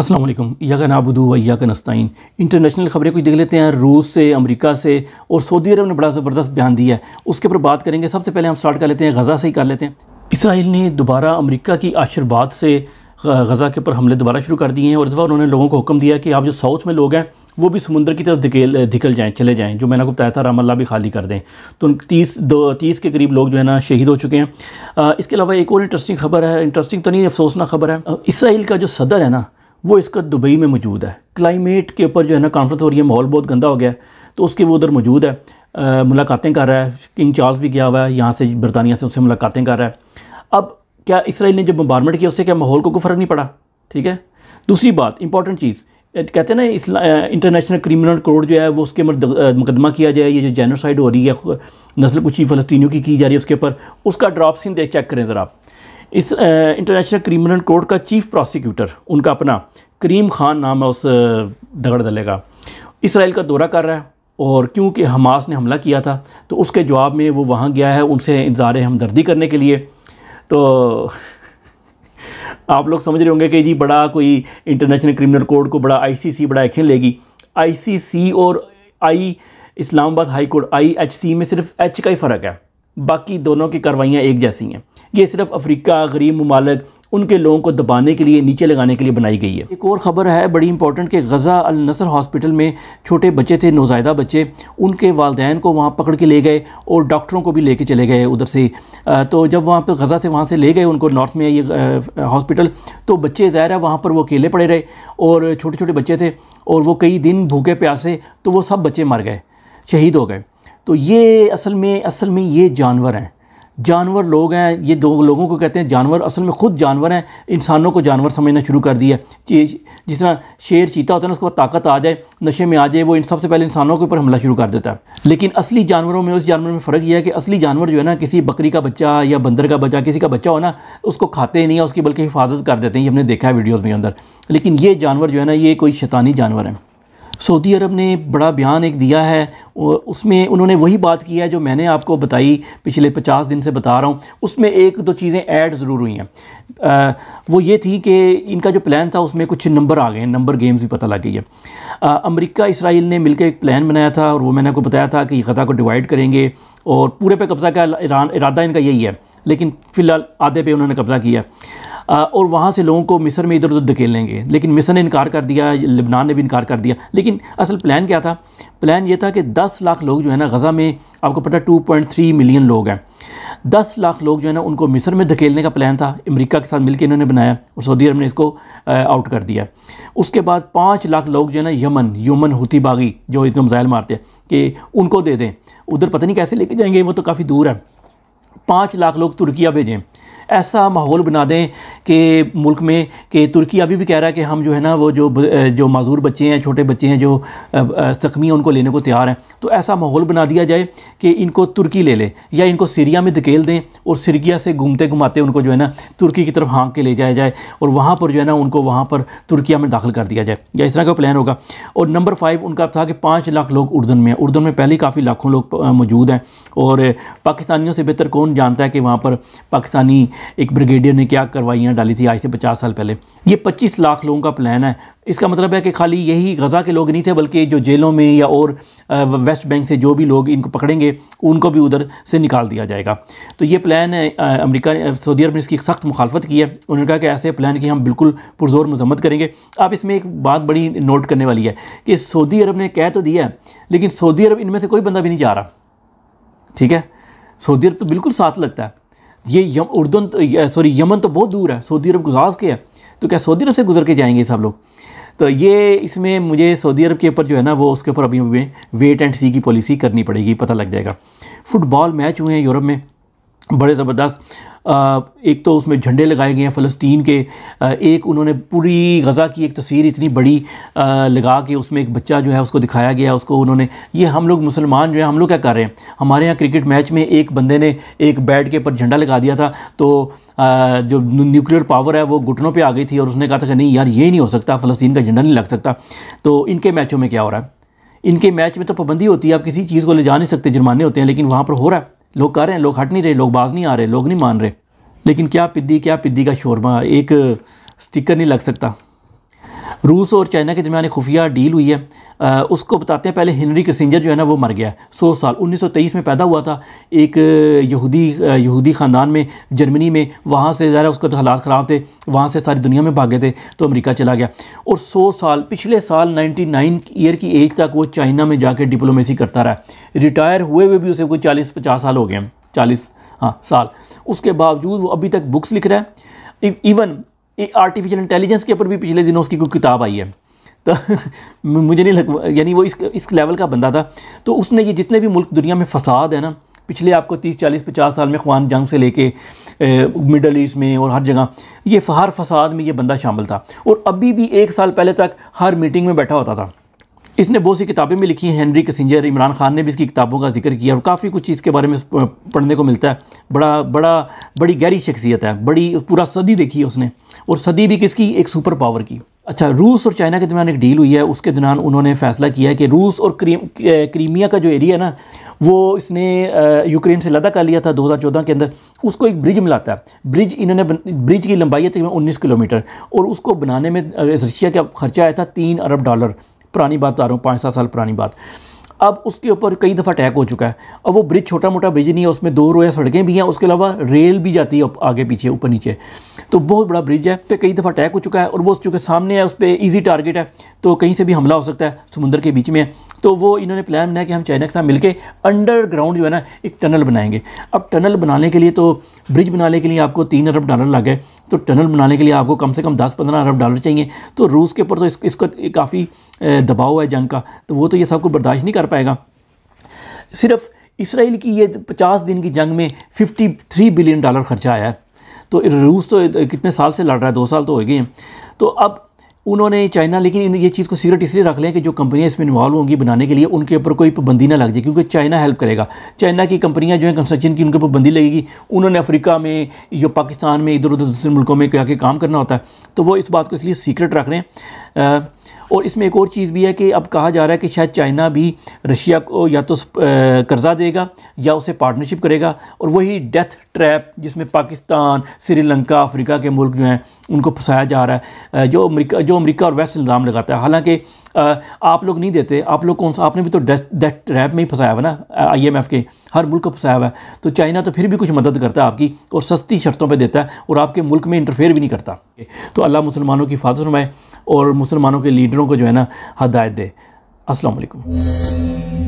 अस्सलाम वालेकुम। इय्याका नअबुदु व इय्याका नस्तईन। इंटरनेशनल ख़बरें कुछ देख लेते हैं। रूस से, अमेरिका से और सऊदी अरब ने बड़ा ज़बरदस्त बयान दिया है, उसके ऊपर बात करेंगे। सबसे पहले हम स्टार्ट कर लेते हैं गज़ा से ही कर लेते हैं। इसराइल ने दोबारा अमेरिका की आशीर्वाद से गज़ा के ऊपर हमले दोबारा शुरू कर दिए हैं और इस बार उन्होंने लोगों को हुक्म दिया कि आप जो साउथ में लोग हैं वो भी समुंदर की तरफ निकल जाएँ, चले जाएँ। जो मैंने आपको बताया था रामल्ला भी खाली कर दें। तो 30 के करीब लोग जो है ना शहीद हो चुके हैं। इसके अलावा एक और इंटरेस्टिंग खबर है, इंटरेस्टिंग तो नहीं, अफसोसनाक खबर है। इसराइल का जो सदर है ना वो इसका दुबई में मौजूद है। क्लाइमेट के ऊपर जो है ना कॉन्फ्रेंस हो रही है, माहौल बहुत गंदा हो गया है, तो उसके वो उधर मौजूद है। मुलाकातें कर रहा है। किंग चार्ल्स भी गया हुआ है यहाँ से, बरतानिया से, उससे मुलाकातें कर रहा है। अब क्या इसराइल ने जब बम्बारमेंट किया उससे क्या माहौल को कोई फ़र्क नहीं पड़ा? ठीक है। दूसरी बात, इंपॉर्टेंट चीज़, कहते हैं ना इंटरनेशनल क्रिमिनल कोर्ट जो है वो उसके मुकदमा किया जाए। ये जो जेनोसाइड हो रही है, नस्ल कुशी फ़लस्तीनियों की जा रही है, उसके ऊपर उसका ड्राफ्ट सीन चेक करें ज़रा आप। इस इंटरनेशनल क्रिमिनल कोर्ट का चीफ़ प्रोसिक्यूटर, उनका अपना करीम खान नाम है उस दगड़ दले का, इसराइल का दौरा कर रहा है। और क्योंकि हमास ने हमला किया था तो उसके जवाब में वो वहाँ गया है उनसे इज़हार हमदर्दी करने के लिए। तो आप लोग समझ रहे होंगे कि जी बड़ा कोई इंटरनेशनल क्रिमिनल कोर्ट को बड़ा ICC बड़ा एक्शन लेगी। ICC और इस्लामाबाद हाई कोर्ट IHC में सिर्फ H का ही फ़र्क है, बाकी दोनों की कार्रवाइयाँ एक जैसी हैं। ये सिर्फ अफ्रीका, गरीब ममालिक, उनके लोगों को दबाने के लिए, नीचे लगाने के लिए बनाई गई है। एक और ख़बर है बड़ी इंपॉर्टेंट कि गज़ा अल नसर हॉस्पिटल में छोटे बच्चे थे, नौज़ायदा बच्चे, उनके वालिदैन को वहाँ पकड़ के ले गए और डॉक्टरों को भी लेके चले गए उधर से। तो जब वहाँ पर गज़ा से वहाँ से ले गए उनको, नॉर्थ में ये हॉस्पिटल, तो बच्चे ज़ाहिर है वहाँ पर वो अकेले पड़े रहे और छोटे छोटे बच्चे थे और वो कई दिन भूखे प्यासे, तो वो सब बच्चे मर गए, शहीद हो गए। तो ये असल में ये जानवर हैं, जानवर लोग हैं। ये दो लोगों को कहते हैं जानवर, असल में ख़ुद जानवर हैं। इंसानों को जानवर समझना शुरू कर दिया। जिस तरह शेर चीता होता है ना, उसके बाद ताकत आ जाए, नशे में आ जाए, वो सबसे पहले इंसानों के ऊपर हमला शुरू कर देता है। लेकिन असली जानवरों में, उस जानवर में फ़र्क यह है कि असली जानवर जो है ना, किसी बकरी का बच्चा या बंदर का बच्चा, किसी का बच्चा हो ना, उसको खाते नहीं है, उसकी बल्कि हिफाजत कर देते हैं। ये हमने देखा है वीडियोज़ में अंदर। लेकिन ये जानवर जो है ना, ये कोई शैतानी जानवर है। सऊदी अरब ने बड़ा बयान एक दिया है, उसमें उन्होंने वही बात की है जो मैंने आपको बताई, पिछले 50 दिन से बता रहा हूँ। उसमें एक दो चीज़ें ऐड ज़रूर हुई हैं। वो ये थी कि इनका जो प्लान था उसमें कुछ नंबर आ गए, नंबर गेम्स भी पता लग गई है। अमेरिका इसराइल ने मिलकर एक प्लान बनाया था और वो मैंने आपको बताया था कि गज़ा को डिवाइड करेंगे और पूरे पे कब्ज़ा का इरादा इनका यही है, लेकिन फ़िलहाल आधे पे उन्होंने कब्ज़ा किया और वहाँ से लोगों को मिस्र में इधर उधर धकेलेंगे। लेकिन मिस्र ने इनकार कर दिया, लेबनान ने भी इनकार कर दिया। लेकिन असल प्लान क्या था? प्लान ये था कि 10 लाख लोग जो है ना गज़ा में, आपको पता 2.3 मिलियन लोग हैं, 10 लाख लोग जो है ना उनको मिस्र में धकेलने का प्लान था। अमेरिका के साथ मिलकर इन्होंने बनाया और सऊदी अरब ने इसको आउट कर दिया। उसके बाद 5 लाख लोग जो है ना यमन हुती बागी जो इनको मिसाइल मारते हैं कि उनको दे दें। उधर पता नहीं कैसे लेके जाएंगे, वो तो काफ़ी दूर है। 5 लाख लोग तुर्किया भेजें। ऐसा माहौल बना दें कि मुल्क में, कि तुर्की अभी भी कह रहा है कि हम जो है ना वो जो माजूर बच्चे हैं, छोटे बच्चे हैं जो ज़ख्मी हैं, उनको लेने को तैयार हैं। तो ऐसा माहौल बना दिया जाए कि इनको तुर्की ले ले या इनको सीरिया में धकेल दें और सीरिया से घूमते घुमाते उनको जो है ना तुर्की की तरफ हाँक के ले जाया जाए और वहाँ पर जो है ना उनको वहाँ पर तुर्किया में दाखिल कर दिया जाए, या इस तरह का प्लान होगा। और नंबर 5 उनका था कि 5 लाख लोग उर्दन में, उर्दन में पहले ही काफ़ी लाखों लोग मौजूद हैं और पाकिस्तानियों से बेहतर कौन जानता है कि वहाँ पर पाकिस्तानी एक ब्रिगेडियर ने क्या कार्रवाइयाँ डाली थी आज से 50 साल पहले। ये 25 लाख लोगों का प्लान है। इसका मतलब है कि खाली यही गज़ा के लोग नहीं थे, बल्कि जो जेलों में या और वेस्ट बैंक से जो भी लोग इनको पकड़ेंगे उनको भी उधर से निकाल दिया जाएगा। तो ये प्लान है, अमेरिका ने, सऊदी अरब ने इसकी सख्त मुखालफत की है। उन्होंने कहा कि ऐसे प्लान की हम बिल्कुल पुरजोर मजम्मत करेंगे। आप इसमें एक बात बड़ी नोट करने वाली है कि सऊदी अरब ने कह तो दिया है, लेकिन सऊदी अरब इनमें से कोई बंदा भी नहीं जा रहा। ठीक है, सऊदी अरब तो बिल्कुल साथ लगता है। ये यमन तो बहुत दूर है, सऊदी अरब गुजाज के है, तो क्या सऊदी अरब से गुजर के जाएंगे सब लोग? तो ये इसमें मुझे सऊदी अरब के ऊपर जो है ना वो उसके ऊपर अभी वेट एंड सी की पॉलिसी करनी पड़ेगी, पता लग जाएगा। फुटबॉल मैच हुए हैं यूरोप में बड़े ज़बरदस्त। एक तो उसमें झंडे लगाए गए हैं फ़लस्तीन के। एक उन्होंने पूरी गज़ा की एक तस्वीर इतनी बड़ी लगा के उसमें एक बच्चा जो है उसको दिखाया गया, उसको उन्होंने, ये हम लोग मुसलमान जो है हम लोग क्या कर रहे हैं, हमारे यहाँ क्रिकेट मैच में एक बंदे ने एक बैट के ऊपर झंडा लगा दिया था, तो जो न्यूक्लियर पावर है वो घुटनों पे आ गई थी और उसने कहा था कि नहीं यार ये नहीं हो सकता, फ़लस्तीन का झंडा नहीं लग सकता। तो इनके मैचों में क्या हो रहा है? इनके मैच में तो पाबंदी होती है, आप किसी चीज़ को ले जा नहीं सकते, जुर्माने होते हैं, लेकिन वहाँ पर हो रहा है, लोग कर रहे हैं, लोग हट नहीं रहे, लोग बाज नहीं आ रहे, लोग नहीं मान रहे। लेकिन क्या पिद्दी का शोरमा, एक स्टिकर नहीं लग सकता। रूस और चाइना के दरमियान एक खुफिया डील हुई है। उसको बताते हैं। पहले हेनरी किसिंजर जो है ना वो मर गया 100 साल। 1923 में पैदा हुआ था एक यहूदी ख़ानदान में जर्मनी में। वहाँ से ज़रा उसका तो हालात ख़राब थे, वहाँ से सारी दुनिया में भागे थे तो अमेरिका चला गया। और 100 साल पिछले साल 99 ईयर की एज तक वो चाइना में जाके डिप्लोमेसी करता रहा। रिटायर हुए भी उसे कोई 40-50 साल हो गए हैं, 40 साल। उसके बावजूद वो अभी तक बुक्स लिख रहा है। इवन आर्टिफिशियल इंटेलिजेंस के ऊपर भी पिछले दिनों उसकी कोई किताब आई है। तो मुझे नहीं लग, यानी वो इस लेवल का बंदा था। तो उसने ये जितने भी मुल्क दुनिया में फसाद है ना पिछले आपको 30-40-50 साल में ख़वान जंग से लेके मिडल ईस्ट में और हर जगह ये हर फसाद में ये बंदा शामिल था। और अभी भी 1 साल पहले तक हर मीटिंग में बैठा होता था। इसने बहुत सी किताबें भी लिखी हैं। हेनरी किसिंजर, इमरान खान ने भी इसकी किताबों का जिक्र किया और काफ़ी कुछ इसके बारे में पढ़ने को मिलता है। बड़ी गहरी शख्सियत है, बड़ी पूरा सदी देखी है उसने। और सदी भी किसकी? एक सुपर पावर की। अच्छा, रूस और चाइना के दरमियान एक डील हुई है। उसके दौरान उन्होंने फ़ैसला किया है कि रूस और क्रीमिया का जो एरिया है ना वो इसने यूक्रेन से लदा कर लिया था 2014 के अंदर। उसको एक ब्रिज मिलाता है। ब्रिज की लंबाई है तकरीबन 19 किलोमीटर और उसको बनाने में रशिया का खर्चा आया था $3 अरब। पुरानी बात बता रहा हूँ, 5-7 साल पुरानी बात। अब उसके ऊपर कई दफ़ा अटैक हो चुका है। अब वो ब्रिज छोटा मोटा ब्रिज नहीं है, उसमें 2 रोया सड़कें भी हैं, उसके अलावा रेल भी जाती है आगे पीछे ऊपर नीचे। तो बहुत बड़ा ब्रिज है। तो कई दफ़ा अटैक हो चुका है और वो चूँकि सामने है, उस पर ईजी टारगेट है तो कहीं से भी हमला हो सकता है, समुद्र के बीच में है। तो वो इन्होंने प्लान बनाया कि हम चाइना के साथ मिलकर अंडरग्राउंड जो है ना एक टनल बनाएंगे। अब टनल बनाने के लिए तो ब्रिज बनाने के लिए आपको $3 अरब लग गए, तो टनल बनाने के लिए आपको कम से कम $10-15 अरब चाहिए। तो रूस के ऊपर तो इसका काफ़ी दबाव है जंग का, तो वो तो ये सब कुछ बर्दाश्त नहीं कर पाएगा। सिर्फ इसराइल की ये 50 दिन की जंग में $53 बिलियन खर्चा आया है। तो रूस तो कितने साल से लड़ रहा है, 2 साल तो हो गए हैं। तो अब उन्होंने चाइना, लेकिन ये चीज़ को सीक्रेट इसलिए रख लें कि जो कंपनियां इसमें इन्वॉल्व होंगी बनाने के लिए उनके ऊपर कोई पाबंदी ना लग जाए, क्योंकि चाइना हेल्प करेगा। चाइना की कंपनियां जो हैं कंस्ट्रक्शन की, उनके ऊपर पाबंदी लगेगी। उन्होंने अफ्रीका में, जो पाकिस्तान में, इधर उधर दूसरे मुल्कों में जाके काम करना होता है, तो वो इस बात को इसलिए सीक्रेट रख रहे हैं। और इसमें एक और चीज़ भी है कि अब कहा जा रहा है कि शायद चाइना भी रशिया को या तो कर्जा देगा या उससे पार्टनरशिप करेगा। और वही डेथ ट्रैप जिसमें पाकिस्तान, श्रीलंका, अफ्रीका के मुल्क जो हैं उनको फंसाया जा रहा है, जो अमेरिका और वेस्ट इल्ज़ाम लगाता है। हालांकि आप लोग नहीं देते, आप लोग कौन सा, आपने भी तो डेथ ट्रैप में ही फंसाया हुआ ना, IMF के हर मुल्क को फंसाया हुआ है। तो चाइना तो फिर भी कुछ मदद करता है आपकी और सस्ती शर्तों पे देता है और आपके मुल्क में इंटरफेयर भी नहीं करता। तो अल्लाह मुसलमानों की हिफाज़त फरमाए और मुसलमानों के लीडरों को जो है ना हदायत दे। अस्सलाम वालेकुम।